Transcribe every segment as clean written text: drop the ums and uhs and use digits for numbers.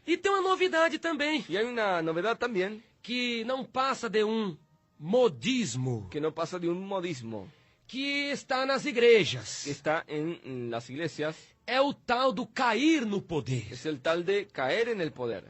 E tem uma novidade também, Y hay una novedad también, que não passa de um modismo, que no pasa de un modismo, que está nas igrejas. que está en las iglesias, É o tal do cair no poder. es el tal de caer en el poder.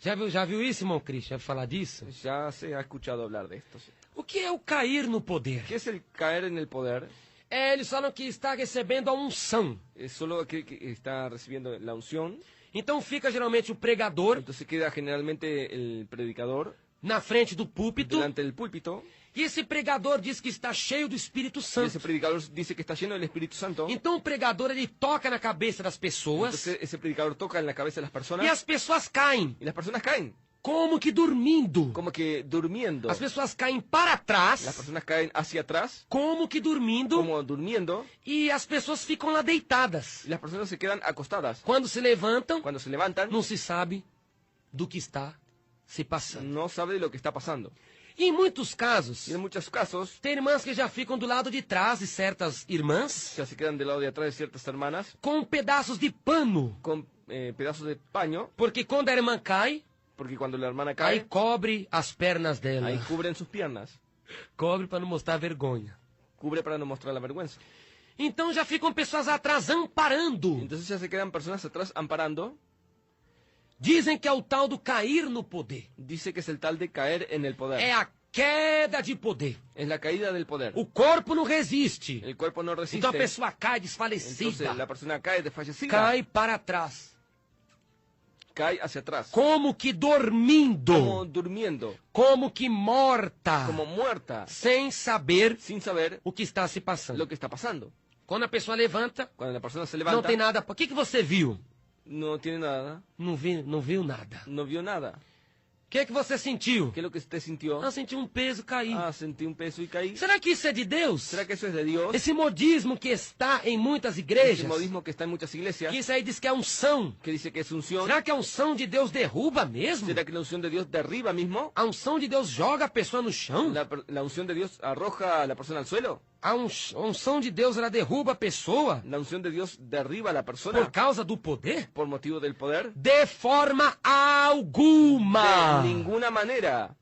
Já viu isso, irmão Christian, falar disso? Ya se ha escuchado hablar de esto. Sí. O que é o cair no poder? ¿Qué es el caer en el poder? Eles falam que está recebendo a unção. Es solo aquel que está recibiendo la unción. Então fica geralmente o pregador Entonces queda generalmente el predicador na frente do púlpito, delante del púlpito. e esse pregador diz que está cheio do Espírito Y Santo. ese predicador dice que está lleno del Espíritu Santo. Então o pregador ele toca na cabeça das pessoas Entonces ese predicador toca en la cabeza de las e personas as pessoas caem, y las personas caen, como que dormindo. como que durmiendo. As pessoas caem para Las trás, personas caen hacia atrás, como que dormindo, como durmiendo, e as pessoas ficam lá deitadas. y las personas se quedan acostadas. Quando se levantam, Cuando se levantan, não se sabe do que está se passando. no sabe de lo que está pasando. E em muitos casos, Y en muchos casos, tem irmãs que já ficam do lado de trás de certas irmãs, ya se quedan del lado de atrás de ciertas hermanas com pedaços de pano, con pedazos de paño, porque quando a irmã cai, porque cuando la hermana aí cae, cobre as pernas dela. ahí cubren sus piernas. Cobre para não mostrar vergonha. Cubre para no mostrar la vergüenza. Então já ficam pessoas atrás amparando. Entonces ya se quedan personas atrás amparando. Dizem que é o tal do cair no poder. Dice que es el tal de caer en el poder. É a queda de poder. Es la caída del poder. O corpo não resiste. El cuerpo no resiste. Então a pessoa cai Entonces desfalecida. la persona cae desfallecida. Cai para trás. Cae hacia atrás. Como que dormindo. Como durmiendo. Como que morta. Como muerta. Sem saber Sin saber o que está se passando. lo que está pasando. Quando a pessoa levanta, Cuando la persona se não levanta, tem nada. O que você viu? no tiene nada. Não viu nada. No vio nada. O que você sentiu? ¿Qué es lo que usted sintió? Ah, senti um peso cair. Ah, sentí un peso y caí. Será que isso é de Deus? ¿Será que eso es de Dios? Esse modismo que está em muitas Ese igrejas, modismo que está en muchas iglesias, que isso aí diz que é unção. que dice que es unción. Será que a unção de Deus derruba mesmo? ¿Será que la unción de Dios derriba mismo? A unção de Deus joga a pessoa no chão? ¿La unción de Dios arroja a la persona al suelo? A unção de Deus ela derruba a pessoa ¿La unción de Dios derriba a la por persona causa do poder? por motivo del poder? De forma alguma. De ninguna manera.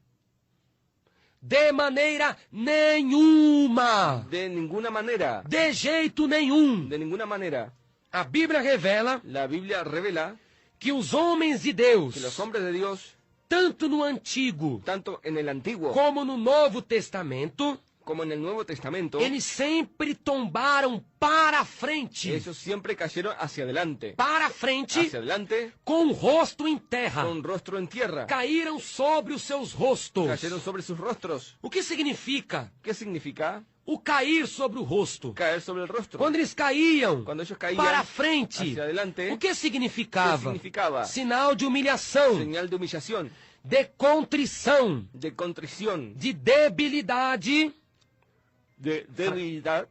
De maneira nenhuma. De ninguna manera. De jeito nenhum. De ninguna manera. A Bíblia revela La Biblia revela que os homens de Deus, que los hombres de Dios, tanto no Antigo tanto en el Antiguo como no Novo Testamento, como en el Nuevo Testamento, eles sempre tombaram para a frente. ellos siempre cayeron hacia adelante. Para a frente, Hacia adelante, com o rosto em terra. con rostro en tierra. Caíram sobre os seus rostos. Cayeron sobre sus rostros. O que significa ¿Qué significa? o cair sobre o rosto? Caer sobre el rostro. Quando eles caíam Cuando ellos caían para a frente, hacia adelante, o que significava? ¿qué significaba? Sinal de humilhação, Señal de humillación, de contrição, de contrición, de debilidade de debilidad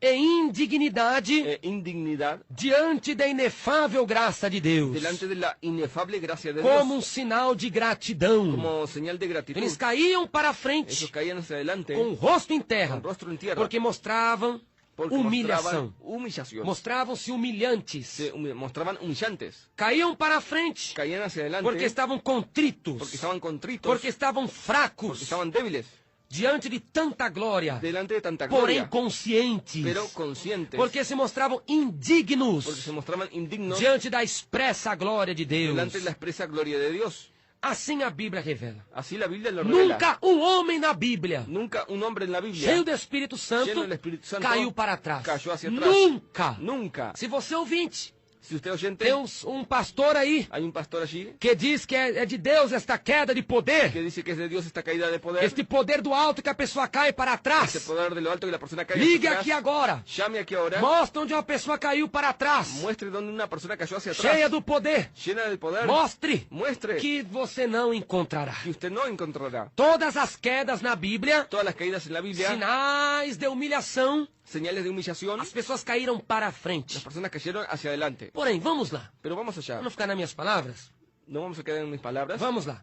e indignidade e indignidad diante da inefável graça de Deus, delante de la inefable gracia de como um Dios, sinal de gratidão. como señal de gratitud. Eles caíam para a Ellos frente caían hacia adelante com o rosto em terra, con rostro en tierra porque mostravam porque humilhação. mostraban humillación. Mostravam-se humilhantes. Mostraban humillantes. Caíam para a frente Caían hacia adelante porque estavam contritos, porque estaban contritos, porque estavam porque fracos estaban débiles diante de tanta glória, delante de tanta porém gloria, conscientes, pero conscientes, porque se mostravam indignos porque se mostraban indignos diante da expressa glória de Deus. delante de la expresa gloria de Dios. Assim a Bíblia revela. Así la Biblia lo revela. Nunca um homem na Bíblia, Nunca un hombre en la Biblia cheio do Espírito lleno Santo, del Espíritu Santo caiu para trás. cayó hacia atrás. Nunca. Nunca. Se você ouvinte, Si usted oyente, tem um pastor aí hay un pastor allí que diz que é de Deus esta queda de poder, que dice que es de Dios esta caída de poder, este poder do alto que a pessoa cai para trás. ese poder de lo alto que la persona cae Ligue hacia aqui atrás. agora. Llame aquí ahora, Mostre onde uma pessoa caiu para trás, muestre donde una persona cayó hacia cheia atrás, do poder. llena del poder, Mostre muestre que você não encontrará. que usted no encontrará. Todas as quedas na Bíblia, Todas las caídas en la Biblia, sinais de humilhação, señales de humillación, as pessoas caíram para a las frente. personas cayeron hacia adelante. Porém, vamos lá. Pero vamos allá, Para não ficar nas minhas palavras, no vamos a quedar en mis palabras. vamos lá.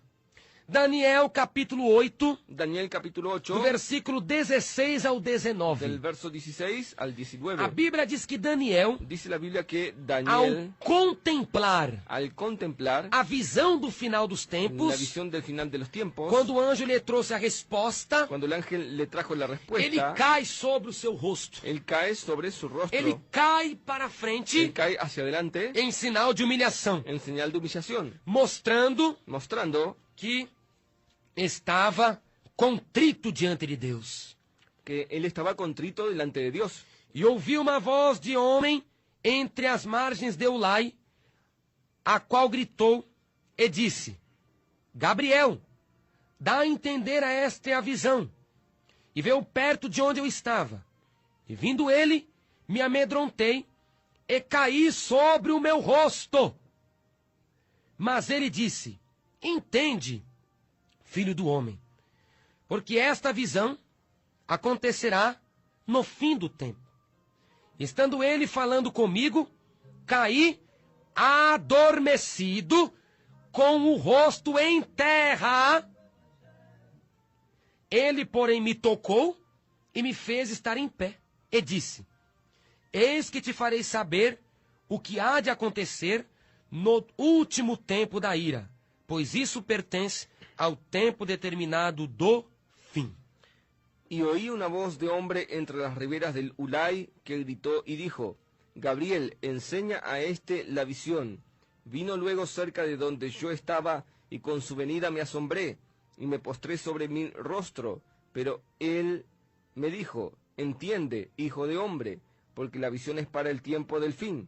Daniel capítulo 8, Daniel capítulo do 8, versículo 16 ao del 19. verso 16 al A 19. Bíblia diz que Daniel, Dice la Biblia que ao Daniel, contemplar al contemplar a visão do final dos la tempos, visión del final de los tiempos, quando o anjo lhe trouxe a resposta, cuando el ángel le trajo la ele respuesta, cai sobre o seu rosto. él cae sobre su Ele rostro, cai para él frente cae hacia adelante em sinal de humilhação, en señal de humillación, mostrando mostrando que estava contrito diante de Deus. que él estaba contrito delante de Dios. E ouvi uma voz de homem entre as margens de Ulai, a qual gritou e disse: Gabriel, dá a entender a esta a visão. E veio perto de onde eu estava. E vindo ele, me amedrontei e caí sobre o meu rosto. Mas ele disse: Entende, filho do homem, porque esta visão acontecerá no fim do tempo. Estando ele falando comigo, caí adormecido, com o rosto em terra. Ele, porém, me tocou e me fez estar em pé, e disse: Eis que te farei saber o que há de acontecer no último tempo da ira, pois isso pertence ao tempo determinado do fim. Y oí una voz de hombre entre las riberas del Ulai que gritó y dijo: Gabriel, enseña a este la visión. Vino luego cerca de donde yo estaba, y con su venida me asombré, y me postré sobre mi rostro. Pero él me dijo: Entiende, hijo de hombre, porque la visión es para el tiempo del fin.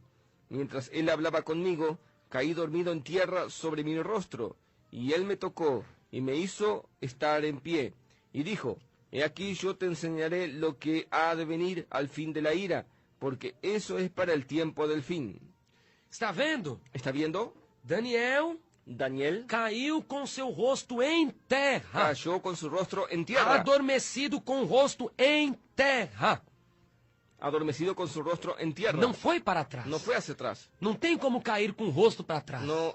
Mientras él hablaba conmigo, caí dormido en tierra sobre mi rostro, y él me tocó, y me hizo estar en pie, y dijo: He aquí yo te enseñaré lo que ha de venir al fin de la ira, porque eso es para el tiempo del fin. Está vendo? ¿Está viendo? Daniel Daniel caiu com seu rosto em terra, cayó con su rostro en tierra, adormecido com o rosto em terra. adormecido con su rostro en tierra. Não foi para trás. No fue hacia atrás. Não tem como cair com o rosto para trás. No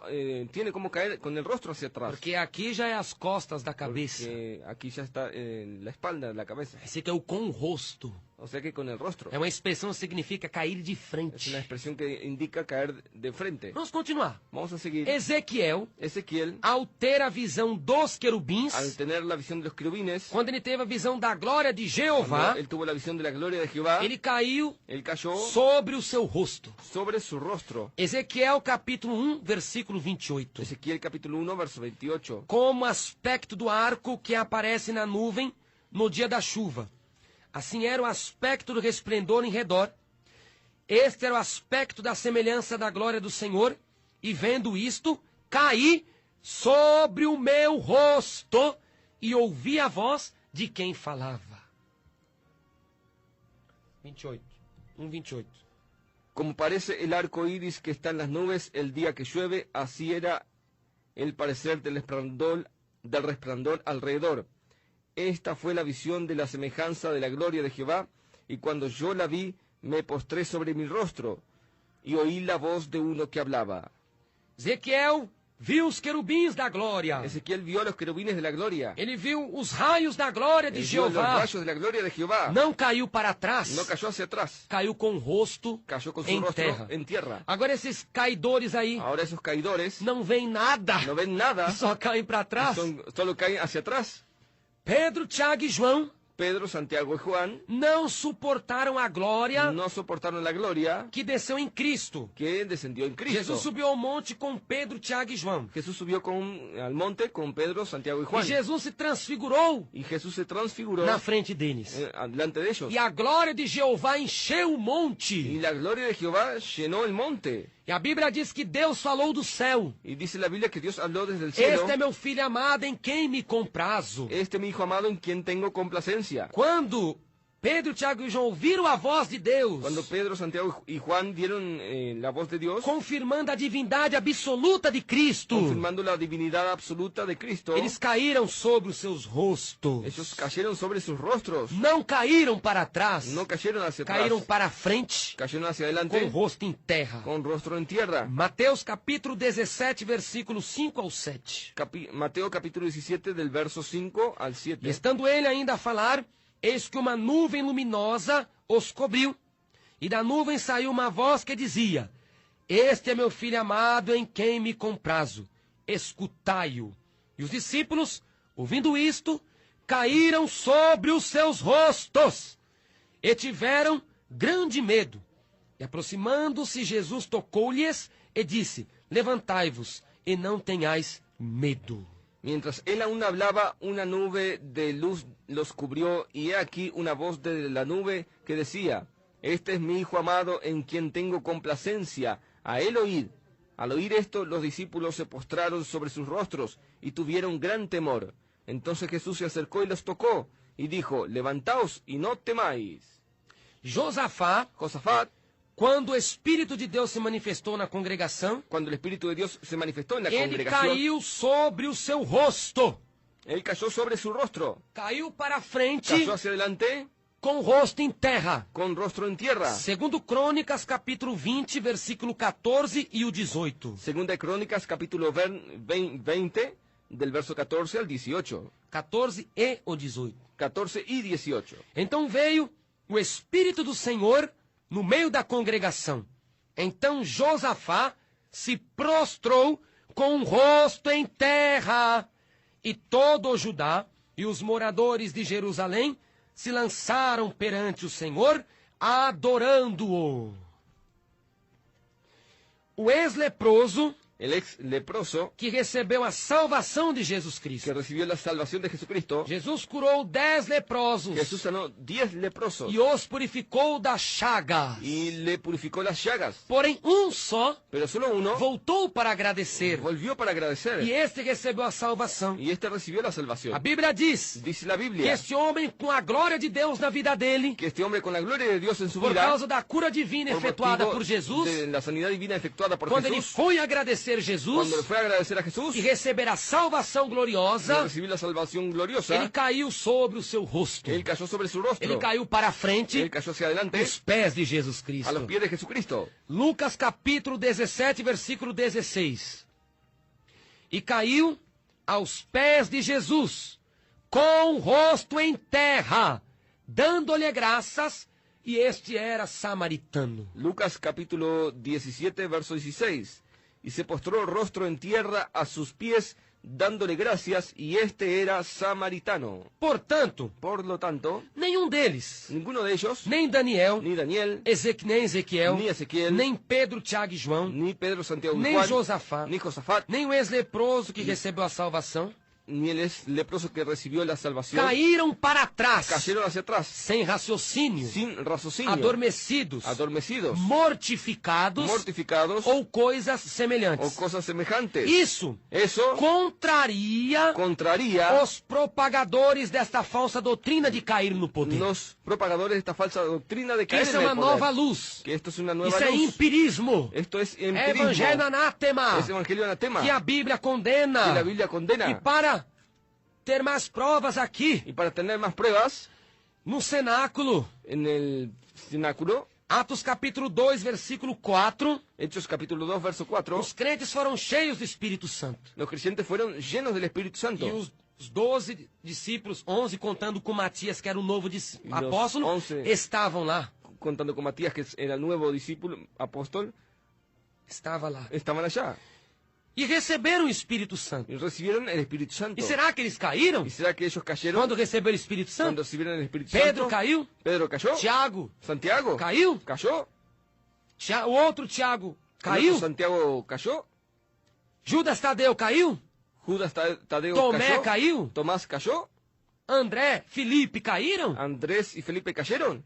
tiene como caer con el rostro hacia atrás. Porque aqui já é as costas da cabeça. Porque aquí ya está la espalda, la cabeza. Esse aqui é o com o rosto. O sea que con el rostro. É uma expressão que significa cair de Es frente. una expresión que indica caer de frente. Vamos continuar. Vamos a seguir. Ezequiel, Ezequiel, ao ter a visão dos querubins, al tener la visión de los querubines, quando ele teve a visão da glória de Jeová, cuando él tuvo la visión de la gloria de Jehová, ele caiu él cayó sobre o seu rosto. sobre su rostro. Ezequiel capítulo 1, versículo 28. Ezequiel capítulo 1, verso 28. Como aspecto do arco que aparece na nuvem no dia da chuva. Assim era o aspecto do resplendor em redor. Este era o aspecto da semelhança da glória do Senhor. E vendo isto, caí sobre o meu rosto e ouvi a voz de quem falava. 28. 1:28. Como parece el arco iris que está en las nubes el día que llueve, así era el parecer del resplandor alrededor. Esta fue la visión de la semejanza de la gloria de Jehová, y cuando yo la vi, me postré sobre mi rostro, y oí la voz de uno que hablaba. Ezequiel viu os querubins da glória. Ezequiel vio a los querubines de la gloria. Ele viu os raios da glória de Él vio los Jeová. rayos de la gloria de Jehová. Não caiu para trás. No cayó hacia atrás, Caiu com o rosto cayó con su em rostro terra. en tierra. Agora esses caidores aí Ahora esos caidores não veem nada. no ven nada, Só caem para trás. solo caen hacia atrás. Pedro, Tiago e João Pedro, Santiago y Juan não suportaram a glória no soportaron la gloria que desceu em Cristo. que descendió en Cristo. Jesus subiu ao monte com Pedro, Tiago e João. Jesús subió al monte con Pedro, Santiago y E Juan. Jesus se transfigurou Y Jesús se transfiguró na frente deles. delante de ellos. E a glória de Jeová encheu o Y monte. la gloria de Jehová llenó el monte. E a Bíblia diz que Deus falou do céu. Y dice la Biblia que Dios habló desde el cielo. Este é meu filho amado em quem me comprazo. Este mi hijo amado en quien tengo complacencia. Quando Pedro, Tiago e João ouviram a voz de Deus, Cuando Pedro, Santiago y Juan vieron la voz de Dios, confirmando a divindade absoluta de Cristo, confirmando la divinidad absoluta de Cristo, eles caíram sobre os seus rostos. ellos cayeron sobre sus rostros, Não caíram para trás, no cayeron hacia atrás, caíram para frente, cayeron hacia com o adelante, rosto em terra. con rostro en tierra. Mateus capítulo 17, versículos 5 ao 7. Mateo capítulo 17, del verso 5 al E 7. estando ele ainda a falar, eis que uma nuvem luminosa os cobriu, e da nuvem saiu uma voz que dizia: Este é meu filho amado, em quem me comprazo, escutai-o. E os discípulos, ouvindo isto, caíram sobre os seus rostos, e tiveram grande medo. E aproximando-se, Jesus tocou-lhes e disse: Levantai-vos, e não tenhais medo. Mientras él aún hablaba, una nube de luz los cubrió, y he aquí una voz de la nube que decía: Este es mi Hijo amado, en quien tengo complacencia, a él oíd. Al oír esto, los discípulos se postraron sobre sus rostros, y tuvieron gran temor. Entonces Jesús se acercó y los tocó, y dijo: Levantaos y no temáis. Josafá, Josafat, quando o Espírito de Deus se manifestou na congregação, cuando el Espíritu de Dios se manifestó en la ele congregación, caiu sobre o seu rosto. él cayó sobre su rostro, Caiu para frente cayó hacia adelante, com o rosto em terra. con rostro en tierra. Segundo Crônicas, capítulo 20, versículo 14 e o 18. Segunda de Crónicas, capítulo 20, del verso 14 al 18. 14 e o 18. 14 y 18. Então veio o Espírito do Senhor no meio da congregação. Então Josafá se prostrou com o rosto em terra, e todo o Judá e os moradores de Jerusalém se lançaram perante o Senhor, adorando-o. O ex-leproso, El ex leproso, que recebeu a salvação de Jesus que Cristo. recibió la salvación de Jesucristo, Jesus curou 10 leprosos Jesús sanó 10 leprosos e os purificou das chagas. y le purificó las llagas. Porém, só Pero solo uno voltou para agradecer, volvió para agradecer, e este recebeu a salvação. y este recibió la A salvación. Bíblia diz Dice la que Biblia este homem, com a glória de Deus na vida dele, que este hombre, con la gloria de Dios en su por vida, causa da cura divina por efetuada motivo por Jesus, de la sanidad divina efectuada por quando ele Jesús, foi agradecer Jesus cuando le fue a agradecer a Jesús e receber a salvação y gloriosa, recibir la salvación gloriosa, ele caiu sobre o seu rosto. él cayó sobre su Ele rostro, caiu para frente él cayó hacia adelante aos pés de Jesus a Cristo. los pies de Jesucristo. Lucas capítulo 17, versículo 16. E caiu aos pés de Jesus, com o rosto em terra, dando-lhe graças, e este era samaritano. Lucas capítulo 17, verso 16. Y se postró rostro en tierra a sus pies, dándole gracias, y este era samaritano. Portanto, Por lo tanto, nenhum deles, ninguno de ellos, nem Daniel, ni Daniel, nem Ezequiel, ni Ezequiel, nem Pedro, Tiago e João, ni Pedro, Santiago y nem Juan, Josafá, ni Josafat, nem o ex-leproso que recebeu a salvação, ni el leproso que recibió la salvación, caíram para trás, cayeron hacia atrás, sem raciocínio, sin raciocinio, adormecidos, adormecidos, mortificados mortificados ou coisas o semelhantes. cosas semejantes. Isso Eso contraria contraría os propagadores desta falsa doutrina de cair no poder. los propagadores de esta falsa doctrina de Que caer isso en é uma el poder. nova luz. Que esto es una nueva Isso é luz. empirismo. Esto es É empirismo. evangelho anátema. Es evangelio anatema. Que a Bíblia Que condena. la Biblia condena. E para ter mais provas aqui, Y para tener más pruebas, no cenáculo, en el cenáculo, Atos capítulo 2, versículo 4, Hechos capítulo 2, verso 4, os crentes foram cheios do Espírito Santo. los creyentes fueron llenos del Espíritu Santo. E os 12 discípulos, 11 contando com Matias, que era o novo apóstolo, 11. estavam lá. Contando con Matías, que era el nuevo discípulo, apóstol, Estava lá. estaban allá. E receberam o Espírito Santo. Y recibieron el Espíritu Santo. E será que eles caíram ¿Y será que ellos cayeron quando receberam o Espírito cuando Santo? recibieron el Espíritu Pedro Santo? caiu, Pedro cayó. Tiago Santiago caiu, cayó. o outro Tiago El caiu, otro Santiago cayó. Judas Tadeu caiu, Judas Tadeo Tomé cayó. caiu, Tomás cayó. André, Felipe caíram, Andrés y Felipe cayeron.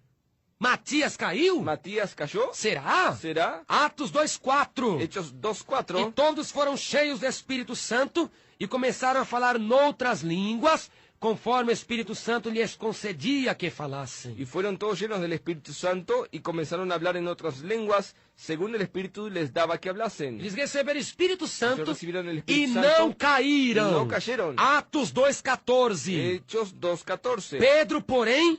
Matias caiu. Matías cayó. Será? ¿Será? Atos 2:4. Hechos E 2:4. todos foram cheios do Espírito Santo e começaram a falar noutras línguas, conforme o Espírito Santo lhes concedia que falassem. Y fueron todos llenos del Espíritu Santo y comenzaron a hablar en otras lenguas, según el Espíritu les daba que hablasen. Eles receberam o Espírito Santo receberam o e Espírito não Santo caíram. e não caíram. Atos 2,14. Hechos 2:14. Pedro, porém,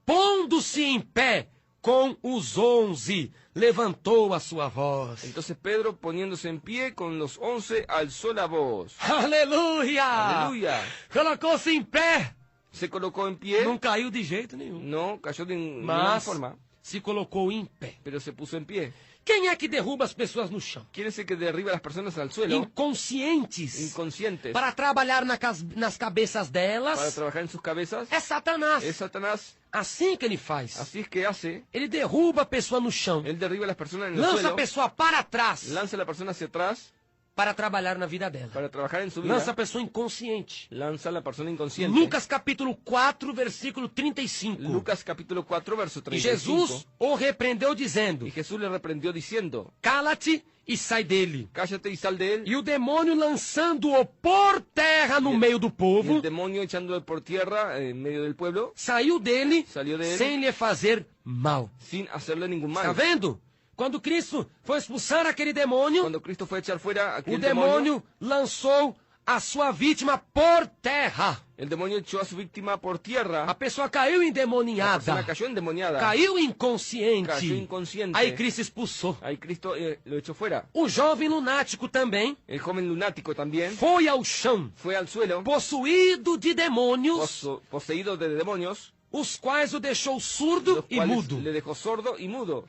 pondo-se em pé com os 11, levantou a sua voz. Entonces Pedro, poniéndose en pie con los 11, alzó la voz. Aleluia! Aleluia. Colocou-se em pé. Se colocó en pie, Não caiu de jeito nenhum. no cayó de ninguna Mas forma, se colocou em pé. pero se puso en pie. Quem é que derruba as pessoas no chão? ¿Quién es el que derriba a las personas al suelo? Inconscientes. Inconscientes. Para trabalhar nas cabeças Para delas. trabajar en sus cabezas. É Satanás. Es Satanás. Assim que ele faz. Así es que hace. Ele derruba a pessoa no chão. Él derriba a las personas en el Lança a suelo. pessoa para trás. Lanza a la persona hacia atrás Para trabalhar na vida dela. para trabajar en su vida. Lança a pessoa inconsciente. Lanza a la persona inconsciente. Lucas capítulo 4, versículo 35. Lucas capítulo 4, verso E 35. Jesus o repreendeu dizendo: Y Jesús le reprendió diciendo, cala-te e sai dele. cállate y sal de él. E o demônio lançando-o por terra no meio do Y povo, el demonio echándolo por tierra en medio del pueblo, saiu dele Saiu dele. sem lhe fazer mal. sin hacerle ningún mal. Está vendo? Quando Cristo foi expulsar aquele demônio, Cuando Cristo fue a echar fuera o aquel demônio lançou a sua vítima por terra. el demonio echó a su víctima por tierra. A pessoa caiu La persona endemoniada, cayó endemoniada. caiu Cayó inconsciente. inconsciente. Aí Cristo expulsou. Ahí Cristo lo echó fuera. O jovem lunático também El joven lunático también foi ao chão, fue al suelo, possuído de demônios, poseído de demonios, os quais o deixou surdo los e cuales mudo. le dejó sordo y mudo.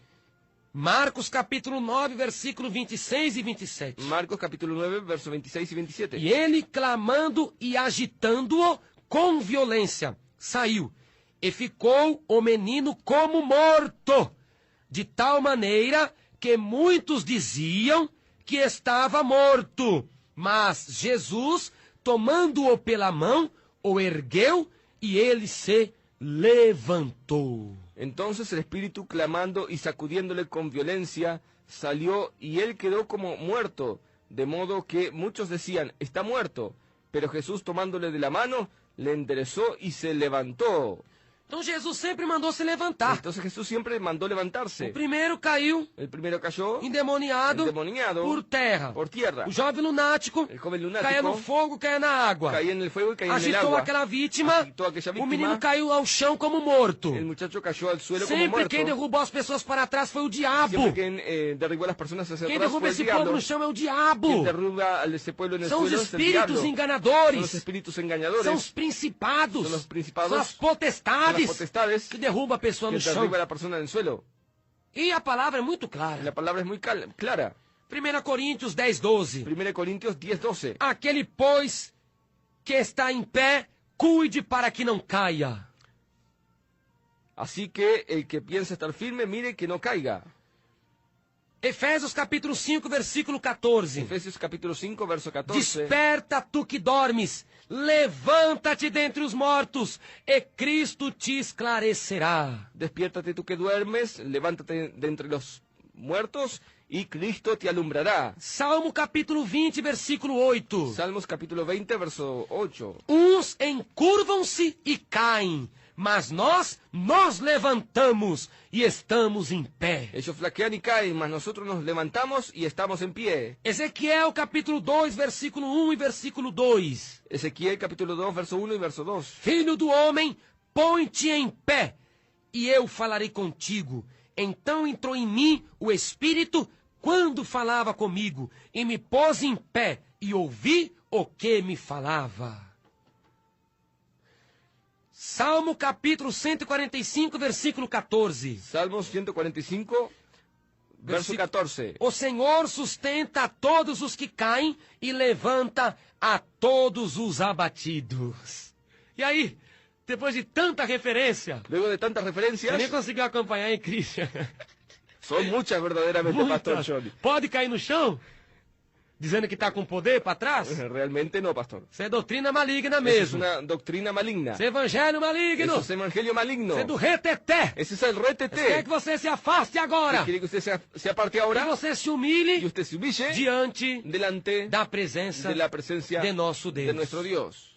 Marcos capítulo 9, versículo 26 e 27. Marcos capítulo 9, versos 26 y 27. E ele, clamando e agitando-o com violência, saiu, e ficou o menino como morto, de tal maneira que muitos diziam que estava morto. Mas Jesus, tomando-o pela mão, o ergueu e ele se levantou. Entonces el espíritu, clamando y sacudiéndole con violencia, salió y él quedó como muerto, de modo que muchos decían, está muerto. Pero Jesús, tomándole de la mano, le enderezó y se levantó. Então Jesus sempre mandou se levantar. Entonces Jesús siempre mandó levantarse. O primeiro caiu, El primero cayó endemoniado, endemoniado por terra. por tierra. O jovem lunático El joven caía no lunático fogo, caía na água. caía en el fuego y caía en el Agitou agua. aquela vítima, Agitó aquella o víctima. menino caiu ao chão como morto. El muchacho cayó al suelo como Sempre muerto. quem derrubou as pessoas para trás foi o diabo. Siempre quien derribó a las personas hacia Quem atrás derruba fue el esse povo diablo. no chão é o diabo. Quien derriba a ese pueblo en el São os suelo es el espíritos diablo. Son los enganadores. espíritus engañadores. São os principados. São os principados. São as Son potestades las potestades que derruba a pessoa que no chão. derriba a la persona en el suelo. E a palavra é muito La clara. palabra es muy clara. 1 Coríntios 10, 12. 1 Corintios 10:12. Aquele, pois, que está em pé, cuide para que não caia. Así que el que piensa estar firme, mire que no caiga. Efésios capítulo 5, versículo 14. Efesios capítulo 5, verso 14. Desperta tu que dormes, levanta-te dentre os mortos, e Cristo te esclarecerá. Despiértate tú que duermes, levántate de entre los muertos, y Cristo te alumbrará. Salmo capítulo 20, versículo 8. Salmos capítulo 20, verso 8. Uns encurvam-se e caem, mas nós nos levantamos e estamos em pé. Ellos flaquean y caen, mas nosotros nos levantamos y estamos en pie. Ezequiel capítulo 2, versículo 1 e versículo 2. Ezequiel capítulo 2, verso 1 y verso 2. Filho do homem, põe-te em pé, e eu falarei contigo. Então entrou em mim o Espírito quando falava comigo, e me pôs em pé, e ouvi o que me falava. Salmo capítulo 145, versículo 14. Salmos 145, verso 14. O Senhor sustenta a todos os que caem e levanta a todos os abatidos. E aí, depois de tanta referência, Luego de tantas você referencias, nem conseguiu acompanhar, hein, Christian? son muchas verdaderamente, Pastor Muitas. Johnny. Pode cair no chão? Dizendo que está com poder para trás? Realmente no, Pastor. Isso é doutrina maligna Eso es mesmo. una doctrina maligna. Isso é evangelho maligno. Eso es evangelio maligno. Isso é do reteté. Ese es el Quer reteté. que você se afaste agora. Quiere que usted se aparte Que ahora você se y humilhe usted se humille diante delante da presença de la presencia de nosso de Deus. nuestro Dios.